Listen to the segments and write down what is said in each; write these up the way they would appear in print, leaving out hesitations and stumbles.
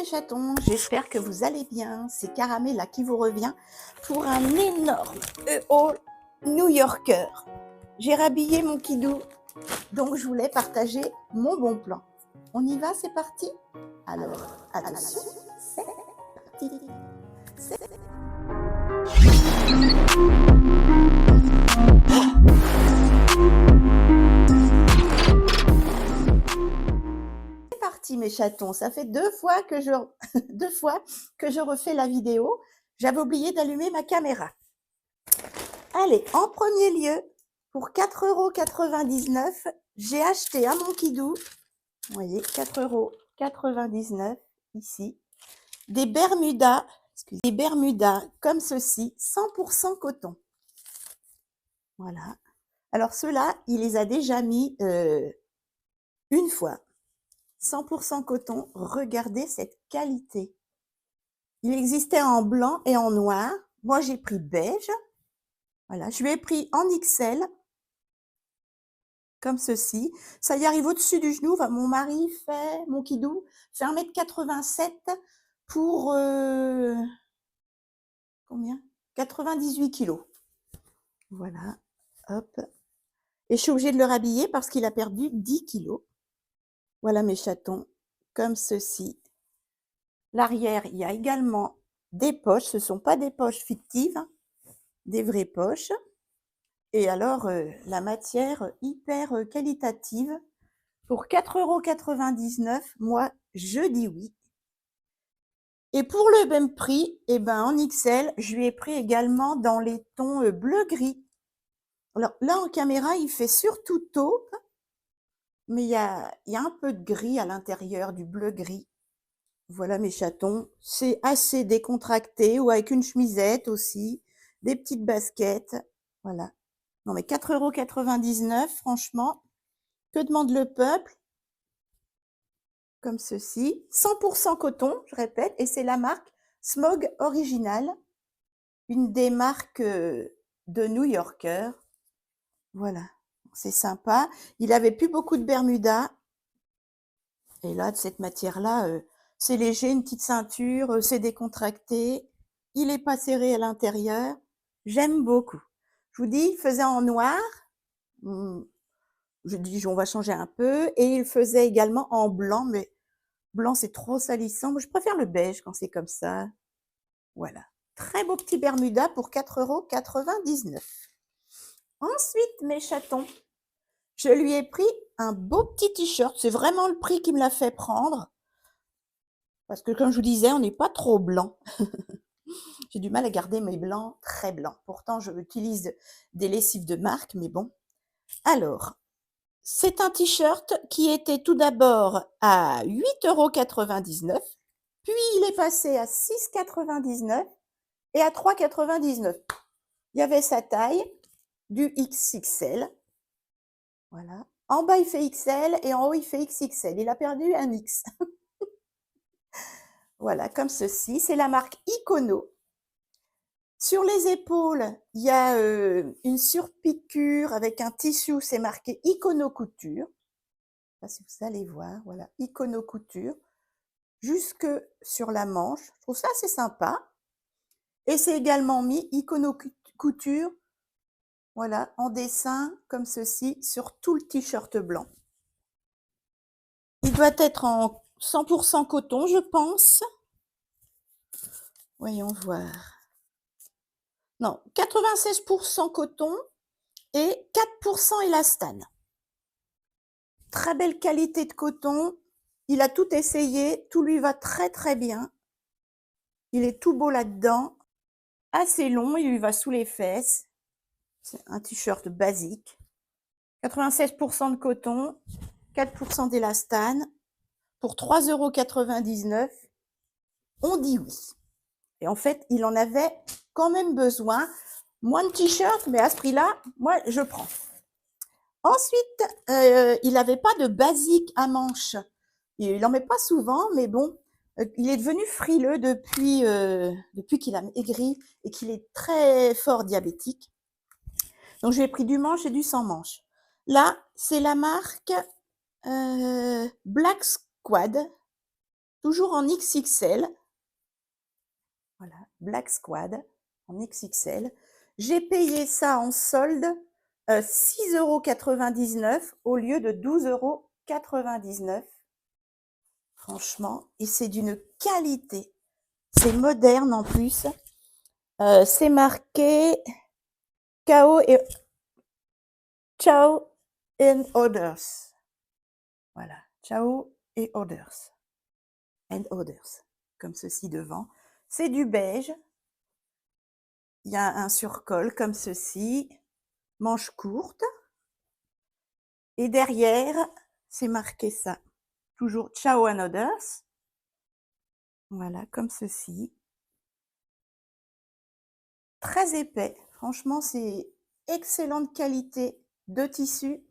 mes chatons, j'espère que vous allez bien. C'est Caramella qui vous revient pour un énorme haul New-Yorker. J'ai rhabillé mon kidou, donc je voulais partager mon bon plan. On y va, c'est parti? Alors, attention, c'est parti. C'est parti mes chatons, ça fait deux fois que je refais la vidéo. J'avais oublié d'allumer ma caméra. Allez, en premier lieu, pour 4,99 €, j'ai acheté à mon kidou, vous voyez, 4,99 € ici, des Bermudas comme ceci, 100% coton. Voilà. Alors ceux-là, il les a déjà mis une fois. 100% coton, regardez cette qualité. Il existait en blanc et en noir. Moi, j'ai pris beige. Voilà, je lui ai pris en XL, comme ceci. Ça y arrive au-dessus du genou. Enfin, mon mari fait, mon kidou, fait 1,87 m pour combien? 98 kilos. Voilà, hop. Et je suis obligée de le rhabiller parce qu'il a perdu 10 kilos. Voilà mes chatons, comme ceci. L'arrière, il y a également des poches. Ce ne sont pas des poches fictives, hein, des vraies poches. Et alors, la matière hyper qualitative. Pour 4,99 €, moi, je dis oui. Et pour le même prix, eh ben, en XL, je lui ai pris également dans les tons bleu-gris. Alors là, en caméra, il fait surtout taupe, mais il y a un peu de gris à l'intérieur, du bleu-gris. Voilà mes chatons. C'est assez décontracté, ou avec une chemisette aussi, des petites baskets. Voilà. Non mais 4,99 €, franchement, que demande le peuple? Comme ceci, 100% coton, je répète, et c'est la marque Smog Original, une des marques de New Yorker. Voilà, c'est sympa. Il avait plus beaucoup de Bermuda, et là, de cette matière-là, c'est léger, une petite ceinture, c'est décontracté, il n'est pas serré à l'intérieur. J'aime beaucoup. Je vous dis, il faisait en noir. Je dis, on va changer un peu, et il faisait également en blanc, mais blanc, c'est trop salissant. Moi, je préfère le beige quand c'est comme ça. Voilà. Très beau petit Bermuda pour 4,99 €. Ensuite, mes chatons, je lui ai pris un beau petit t-shirt. C'est vraiment le prix qui me l'a fait prendre. Parce que, comme je vous disais, on n'est pas trop blanc. J'ai du mal à garder mes blancs très blancs. Pourtant, je utilise des lessives de marque, mais bon. Alors, c'est un t-shirt qui était tout d'abord à 8,99 €. Puis, il est passé à 6,99 € et à 3,99 €. Il y avait sa taille, du XXL. Voilà. En bas, il fait XL et en haut, il fait XXL. Il a perdu un X. Voilà, comme ceci. C'est la marque Icono. Sur les épaules, il y a une surpiqûre avec un tissu, c'est marqué Icono Couture. Je ne sais pas si vous allez voir, voilà, Icono Couture. Jusque sur la manche. Je trouve ça assez sympa. Et c'est également mis Icono Couture, voilà, en dessin comme ceci sur tout le t-shirt blanc. Il doit être en 100% coton, je pense. Voyons voir. Non, 96% coton et 4% élastane. Très belle qualité de coton. Il a tout essayé, tout lui va très très bien. Il est tout beau là-dedans. Assez long, il lui va sous les fesses. C'est un t-shirt basique. 96% de coton, 4% d'élastane. Pour 3,99 €, on dit oui. Et en fait, il en avait quand même besoin. Moins de t-shirts, mais à ce prix-là, moi, je prends. Ensuite, il n'avait pas de basique à manches. Il n'en met pas souvent, mais bon, il est devenu frileux depuis qu'il a maigri et qu'il est très fort diabétique. Donc, j'ai pris du manche et du sans manche. Là, c'est la marque Black Squad. toujours en XXL. Voilà, Black Squad en XXL. J'ai payé ça en solde 6,99 € au lieu de 12,99 €. Franchement, et c'est d'une qualité. C'est moderne en plus. C'est marqué Ciao and Others. Voilà, Ciao et Others. And Others, comme ceci devant. C'est du beige. Il y a un surcol comme ceci, manche courte. Et derrière, c'est marqué ça. Toujours Ciao and Others. Voilà, comme ceci. Très épais. Franchement, c'est excellente qualité de tissu.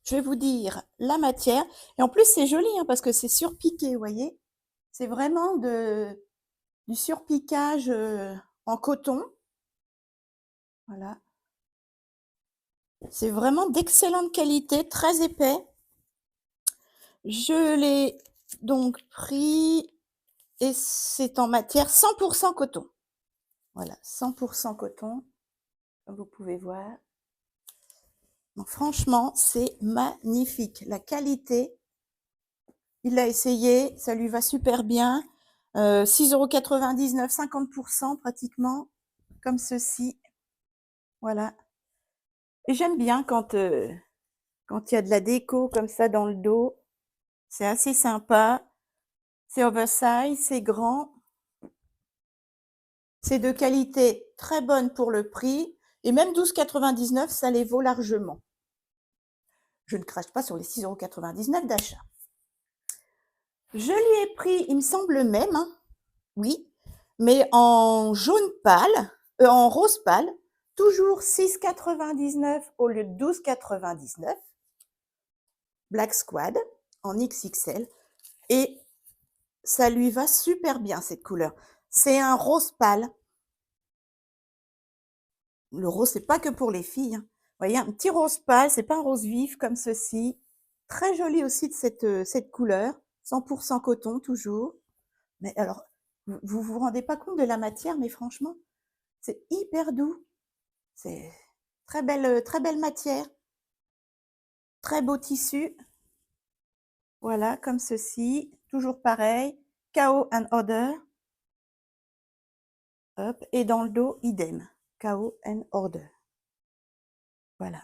Je vais vous dire la matière. Et en plus, c'est joli parce que c'est surpiqué, vous voyez. C'est vraiment du surpiquage en coton. Voilà. C'est vraiment d'excellente qualité, très épais. Je l'ai donc pris et c'est en matière 100% coton. Voilà, 100% coton, comme vous pouvez voir. Donc franchement, c'est magnifique. La qualité, il l'a essayé, ça lui va super bien. 6,99 €, 50% pratiquement, comme ceci. Voilà. Et j'aime bien quand il y a de la déco comme ça dans le dos. C'est assez sympa. C'est oversize, c'est grand. C'est de qualité très bonne pour le prix. Et même 12,99 €, ça les vaut largement. Je ne crache pas sur les 6,99 € d'achat. Je lui ai pris, il me semble le même, oui, mais en jaune pâle, en rose pâle, toujours 6,99 € au lieu de 12,99 €. Black Squad en XXL. Et ça lui va super bien cette couleur. C'est un rose pâle. Le rose, c'est pas que pour les filles. Vous voyez, un petit rose pâle, c'est pas un rose vif comme ceci. Très joli aussi de cette couleur. 100% coton toujours. Mais alors, vous rendez pas compte de la matière, mais franchement, c'est hyper doux. C'est très belle matière. Très beau tissu. Voilà, comme ceci. Toujours pareil. Ciao and Order. Hop. Et dans le dos, idem. Ciao and Order. Voilà.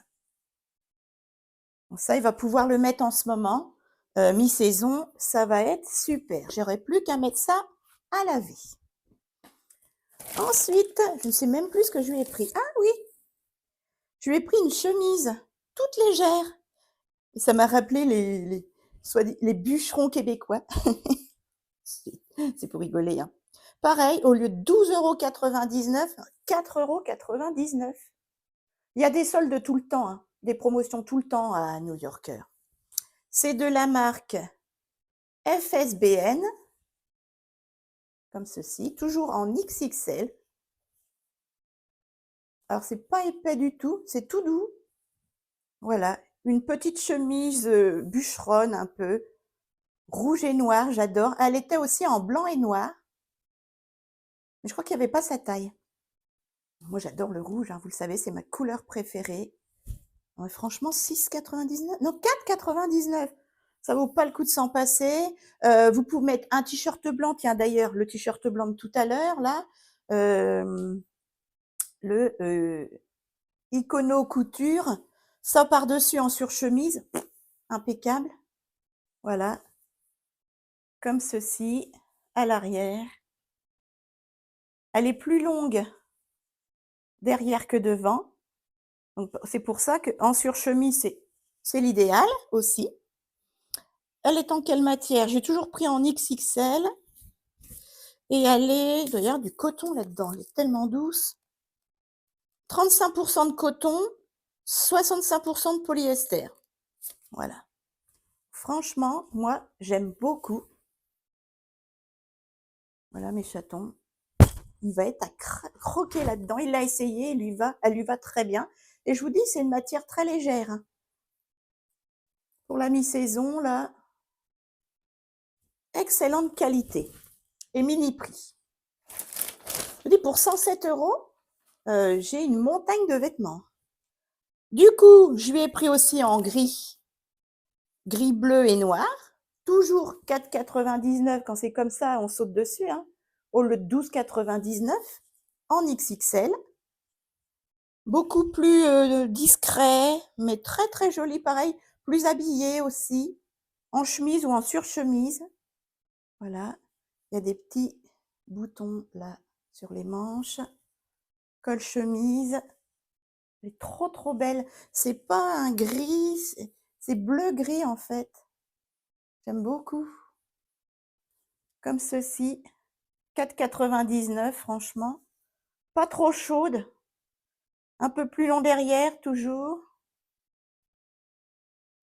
Donc ça, il va pouvoir le mettre en ce moment. Mi-saison, ça va être super. J'aurai plus qu'à mettre ça à laver. Ensuite, je ne sais même plus ce que je lui ai pris. Ah oui, je lui ai pris une chemise toute légère. Et ça m'a rappelé les bûcherons québécois. C'est pour rigoler. Pareil, au lieu de 12,99 €, 4,99 €. Il y a des soldes tout le temps, des promotions tout le temps à New Yorker. C'est de la marque FSBN, comme ceci, toujours en XXL. Alors, c'est pas épais du tout, c'est tout doux. Voilà, une petite chemise bûcheronne un peu, rouge et noir, j'adore. Elle était aussi en blanc et noir, mais je crois qu'il n'y avait pas sa taille. Moi, j'adore le rouge, vous le savez, c'est ma couleur préférée. Ouais, franchement, 6,99 €, non, 4,99 €. Ça vaut pas le coup de s'en passer. Vous pouvez mettre un t-shirt blanc, tiens d'ailleurs, le t-shirt blanc de tout à l'heure, là, le Icono Couture, ça par-dessus en surchemise, impeccable. Voilà, comme ceci, à l'arrière. Elle est plus longue derrière que devant. Donc, c'est pour ça qu'en surchemise, c'est l'idéal aussi. Elle est en quelle matière? J'ai toujours pris en XXL. Et elle est, d'ailleurs, du coton là-dedans. Elle est tellement douce. 35% de coton, 65% de polyester. Voilà. Franchement, moi, j'aime beaucoup. Voilà mes chatons. Il va être à croquer là-dedans. Il l'a essayé, elle lui va très bien. Et je vous dis, c'est une matière très légère. Pour la mi-saison, là, excellente qualité et mini prix. Je dis pour 107 €, j'ai une montagne de vêtements. Du coup, je lui ai pris aussi en gris, gris bleu et noir. Toujours 4,99 €. Quand c'est comme ça, on saute dessus, hein, au lieu de 12,99 € en XXL. Beaucoup plus discret, mais très très joli pareil, plus habillé aussi, en chemise ou en surchemise. Voilà, il y a des petits boutons là sur les manches, col chemise. Elle est trop trop belle. C'est pas un gris, c'est bleu gris en fait. J'aime beaucoup. Comme ceci, 4,99 € franchement. Pas trop chaude. Un peu plus long derrière toujours.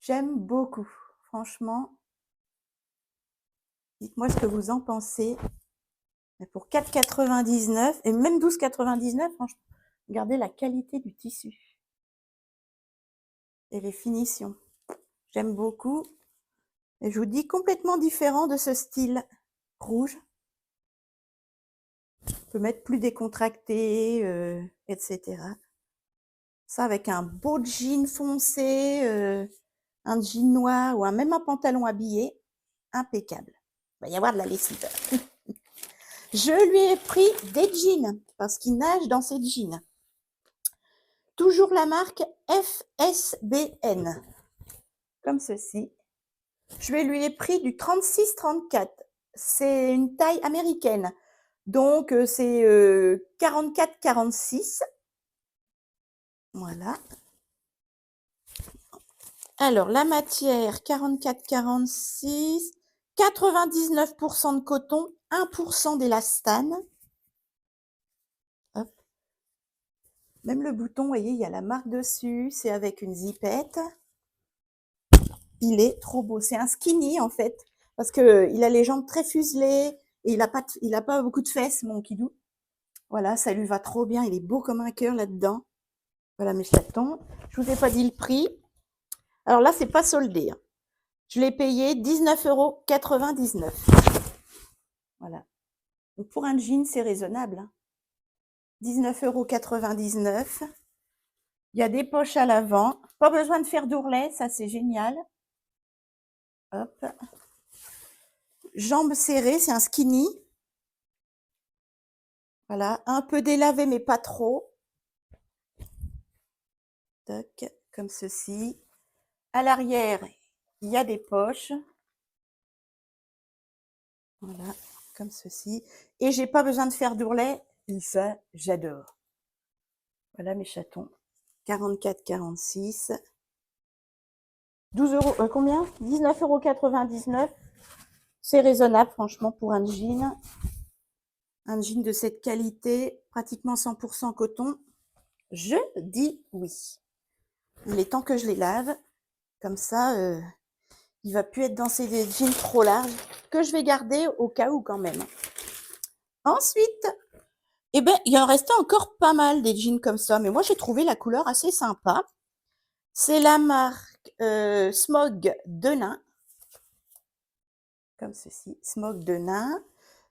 J'aime beaucoup, franchement. Dites-moi ce que vous en pensez. Mais pour 4,99 € et même 12,99 €, franchement, regardez la qualité du tissu et les finitions. J'aime beaucoup. Et je vous dis complètement différent de ce style rouge. On peut mettre plus décontracté, etc. Ça avec un beau jean foncé, un jean noir ou même un pantalon habillé, impeccable. Il va y avoir de la lessive. Je lui ai pris des jeans parce qu'il nage dans ses jeans. Toujours la marque FSBN, comme ceci. Je lui ai pris du 36-34. C'est une taille américaine. Donc, c'est 44-46. Voilà. Alors, la matière, 44-46, 99% de coton, 1% d'élastane. Hop. Même le bouton, vous voyez, il y a la marque dessus. C'est avec une zipette. Il est trop beau. C'est un skinny, en fait, parce qu'il a les jambes très fuselées et il a pas beaucoup de fesses, mon kidou. Voilà, ça lui va trop bien. Il est beau comme un cœur là-dedans. Voilà mes chatons. Je vous ai pas dit le prix. Alors là, c'est pas soldé, hein. Je l'ai payé 19,99 €. Voilà. Donc pour un jean, c'est raisonnable, hein. 19,99 €. Il y a des poches à l'avant. Pas besoin de faire d'ourlet, ça c'est génial. Hop. Jambes serrées, c'est un skinny. Voilà, un peu délavé, mais pas trop. Toc, comme ceci. À l'arrière, il y a des poches. Voilà, comme ceci. Et j'ai pas besoin de faire d'ourlet. Et ça, j'adore. Voilà mes chatons. 44,46. 12 €, combien? 19,99 €. C'est raisonnable, franchement, pour un jean. Un jean de cette qualité, pratiquement 100% coton. Je dis oui. Il est temps que je les lave. Comme ça, il va plus être dans ces jeans trop larges que je vais garder au cas où quand même. Ensuite, eh ben, il en restait encore pas mal des jeans comme ça, mais moi j'ai trouvé la couleur assez sympa. C'est la marque Smog de Nain, comme ceci, Smog de Nain.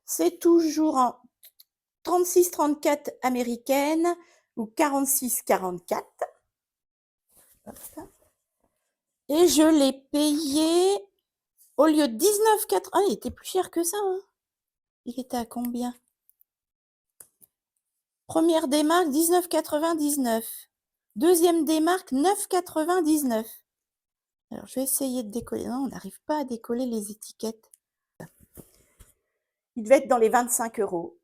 C'est toujours en 36-34 américaine ou 46-44. Et je l'ai payé au lieu de 19,80 €. Ah, il était plus cher que ça, hein. Il était à combien? Première démarque, 19,99 €. Deuxième démarque, 9,99 €. Alors, je vais essayer de décoller. Non, on n'arrive pas à décoller les étiquettes. Il devait être dans les 25 €.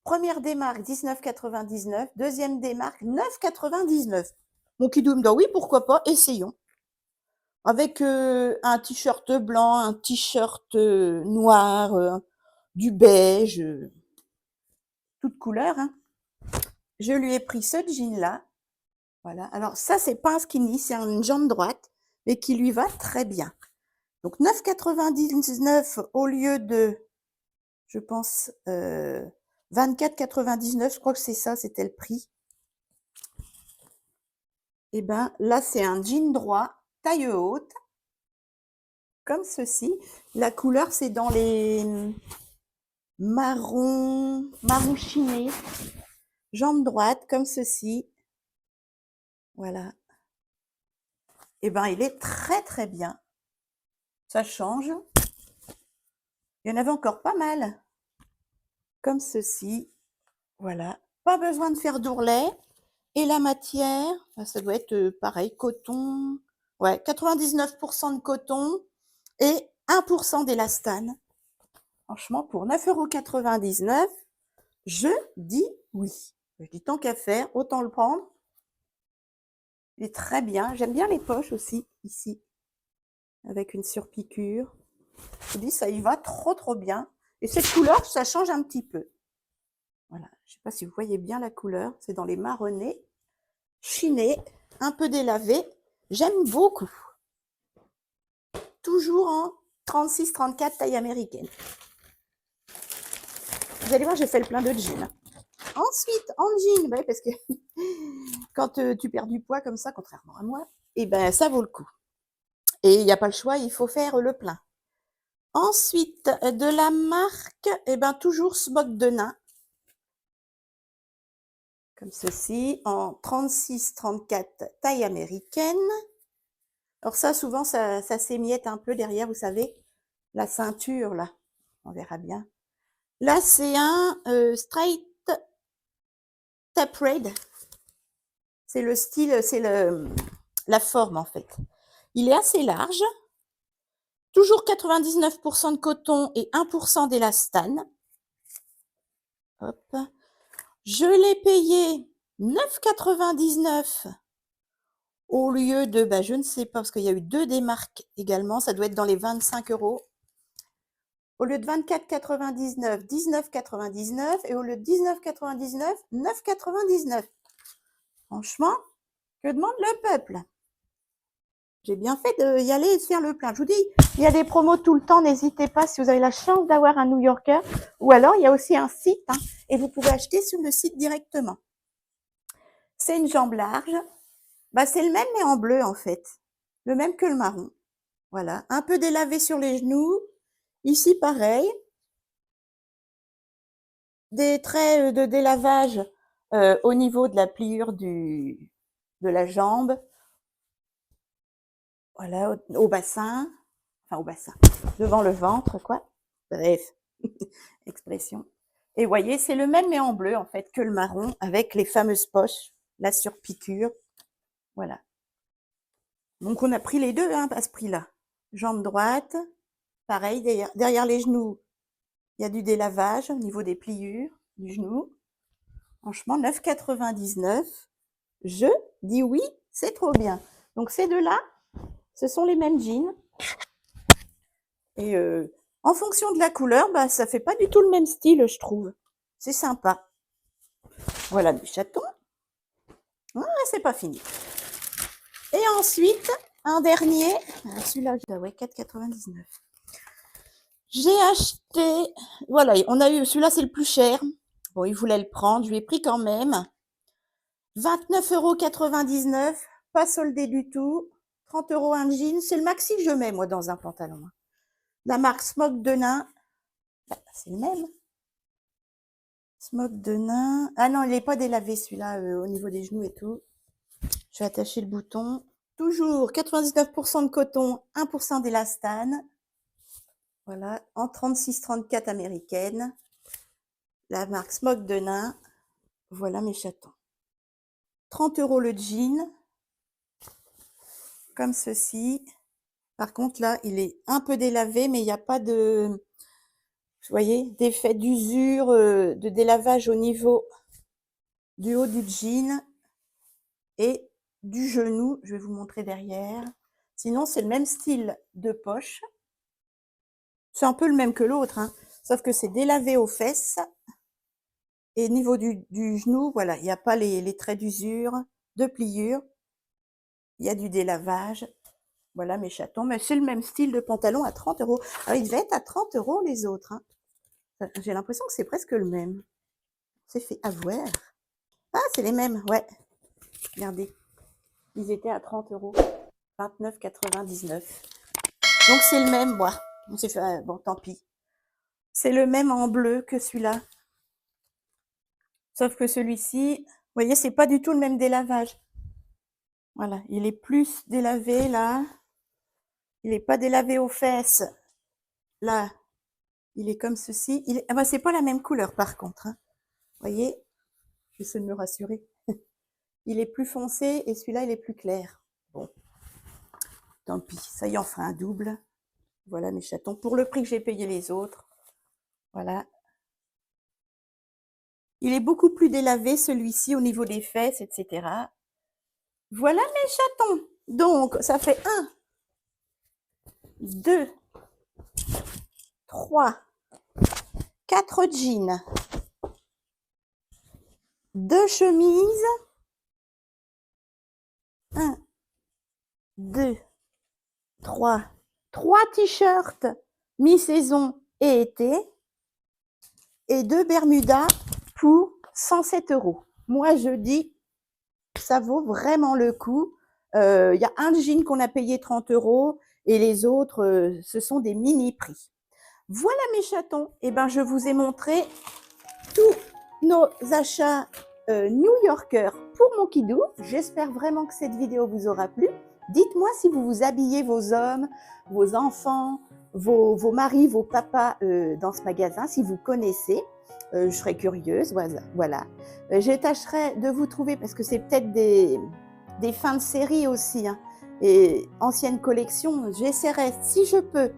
Première démarque, 19,99 €. Deuxième démarque, 9,99 €. Mon kidou me dit oui, pourquoi pas, essayons. Avec un t-shirt blanc, un t-shirt noir, du beige, toutes couleurs, hein. Je lui ai pris ce jean-là. Voilà. Alors ça, c'est pas un skinny, c'est une jambe droite, mais qui lui va très bien. Donc 9,99 € au lieu de, je pense, 24,99 €. Je crois que c'est ça, c'était le prix. Et ben là, c'est un jean droit, taille haute. comme ceci. La couleur, c'est dans les marron chiné. Jambe droite, comme ceci. Voilà. Et ben, il est très, très bien. Ça change. Il y en avait encore pas mal. Comme ceci. Voilà. Pas besoin de faire d'ourlet. Et la matière, ça doit être pareil, coton. Ouais, 99% de coton et 1% d'élastane. Franchement, pour 9,99 €, je dis oui. Je dis tant qu'à faire, autant le prendre. Il est très bien. J'aime bien les poches aussi, ici, avec une surpiqûre. Je dis, ça y va trop, trop bien. Et cette couleur, ça change un petit peu. Voilà. Je ne sais pas si vous voyez bien la couleur. C'est dans les marronnés, chinés, un peu délavé. J'aime beaucoup. Toujours en 36-34 taille américaine. Vous allez voir, j'ai fait le plein de jeans. Ensuite, en jean, bah, parce que quand tu perds du poids comme ça, contrairement à moi, et ben ça vaut le coup. Et il n'y a pas le choix, il faut faire le plein. Ensuite, de la marque, et ben toujours Smock de nain. Comme ceci, en 36-34 taille américaine. Alors ça, souvent, ça s'émiette un peu derrière, vous savez, la ceinture, là. On verra bien. Là, c'est un straight tapered. C'est le style, c'est la forme, en fait. Il est assez large. Toujours 99% de coton et 1% d'élastane. Hop. Je l'ai payé 9,99 € au lieu de, bah, je ne sais pas, parce qu'il y a eu 2 démarques également, ça doit être dans les 25 €. Au lieu de 24,99, 19,99 et au lieu de 19,99, 9,99. Franchement, que demande le peuple? J'ai bien fait d'y aller et de faire le plein. Je vous dis, il y a des promos tout le temps, n'hésitez pas si vous avez la chance d'avoir un New Yorker. Ou alors, il y a aussi un site et vous pouvez acheter sur le site directement. C'est une jambe large. Bah, c'est le même mais en bleu en fait. Le même que le marron. Voilà. Un peu délavé sur les genoux. Ici, pareil. Des traits de délavage au niveau de la pliure de la jambe. Voilà, au bassin. Enfin, au bassin. Devant le ventre, quoi. Bref. Expression. Et voyez, c'est le même mais en bleu en fait que le marron avec les fameuses poches, la surpiqûre. Voilà. Donc on a pris les deux à ce prix-là. Jambe droite, pareil, derrière les genoux, il y a du délavage au niveau des pliures du genou. Franchement, 9,99 €. Je dis oui, c'est trop bien. Donc ces deux-là, ce sont les mêmes jeans. Et en fonction de la couleur, bah, ça fait pas du tout le même style, je trouve. C'est sympa. Voilà mes chatons. Ah, c'est pas fini. Et ensuite, un dernier. Celui-là, ouais, 4,99 €. J'ai acheté. Voilà, on a eu. Celui-là, c'est le plus cher. Bon, il voulait le prendre. Je lui ai pris quand même. 29,99 €. Pas soldé du tout. 30 € un jean. C'est le maxi que je mets, moi, dans un pantalon. La marque Smock de nain. Bah, c'est le même. Smock de nain. Ah non, il n'est pas délavé, celui-là, au niveau des genoux et tout. Je vais attacher le bouton. Toujours 99% de coton, 1% d'élastane. Voilà, en 36-34 américaine. La marque Smock de nain. Voilà mes chatons. 30 € le jean. Comme ceci. Par contre, là, il est un peu délavé, mais il n'y a pas de, vous voyez, d'effet d'usure, de délavage au niveau du haut du jean et du genou. Je vais vous montrer derrière. Sinon, c'est le même style de poche. C'est un peu le même que l'autre, sauf que c'est délavé aux fesses. Et au niveau du genou, voilà, il n'y a pas les traits d'usure, de pliure. Il y a du délavage. Voilà mes chatons. Mais c'est le même style de pantalon à 30 €. Alors, il devait être à 30 € les autres. J'ai l'impression que c'est presque le même. C'est fait avoir. Ah, c'est les mêmes, ouais. Regardez. Ils étaient à 30 €. 29,99 €. Donc c'est le même, moi. On s'est fait, bon, tant pis. C'est le même en bleu que celui-là. Sauf que celui-ci, vous voyez, c'est pas du tout le même délavage. Voilà, il est plus délavé là. Il n'est pas délavé aux fesses. Là, il est comme ceci. Ah bah, c'est pas la même couleur par contre, hein. Vous voyez, j'essaie de me rassurer. Il est plus foncé et celui-là, il est plus clair. Bon, tant pis, ça y en fera un double. Voilà mes chatons, pour le prix que j'ai payé les autres. Voilà. Il est beaucoup plus délavé, celui-ci, au niveau des fesses, etc. Voilà mes chatons. Donc, ça fait 1, 2, 3, 4 jeans, 2 chemises, 1, 2, 3 t-shirts mi-saison et été et 2 bermudas pour 107 €. Moi, je dis, ça vaut vraiment le coup. Il y a un jean qu'on a payé 30 € et les autres, ce sont des mini prix. Voilà mes chatons. Et ben, je vous ai montré tous nos achats new-yorkers pour mon kidou. J'espère vraiment que cette vidéo vous aura plu. Dites-moi si vous vous habillez vos hommes, vos enfants, vos maris, vos papas dans ce magasin, si vous connaissez. Je serais curieuse, voilà. Je tâcherai de vous trouver, parce que c'est peut-être des fins de série aussi, hein, et anciennes collections. J'essaierai, si je peux,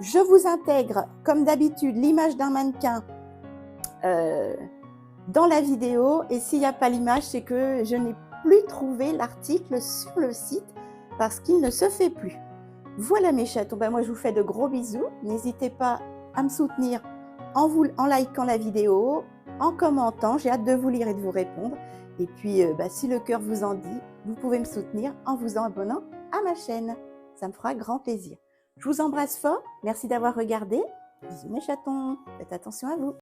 je vous intègre, comme d'habitude, l'image d'un mannequin dans la vidéo, et s'il n'y a pas l'image, c'est que je n'ai plus trouvé l'article sur le site parce qu'il ne se fait plus. Voilà mes chatons, ben moi je vous fais de gros bisous. N'hésitez pas à me soutenir en likant la vidéo, en commentant, j'ai hâte de vous lire et de vous répondre. Et puis si le cœur vous en dit, vous pouvez me soutenir en vous abonnant à ma chaîne. Ça me fera grand plaisir. Je vous embrasse fort, merci d'avoir regardé. Bisous mes chatons, faites attention à vous.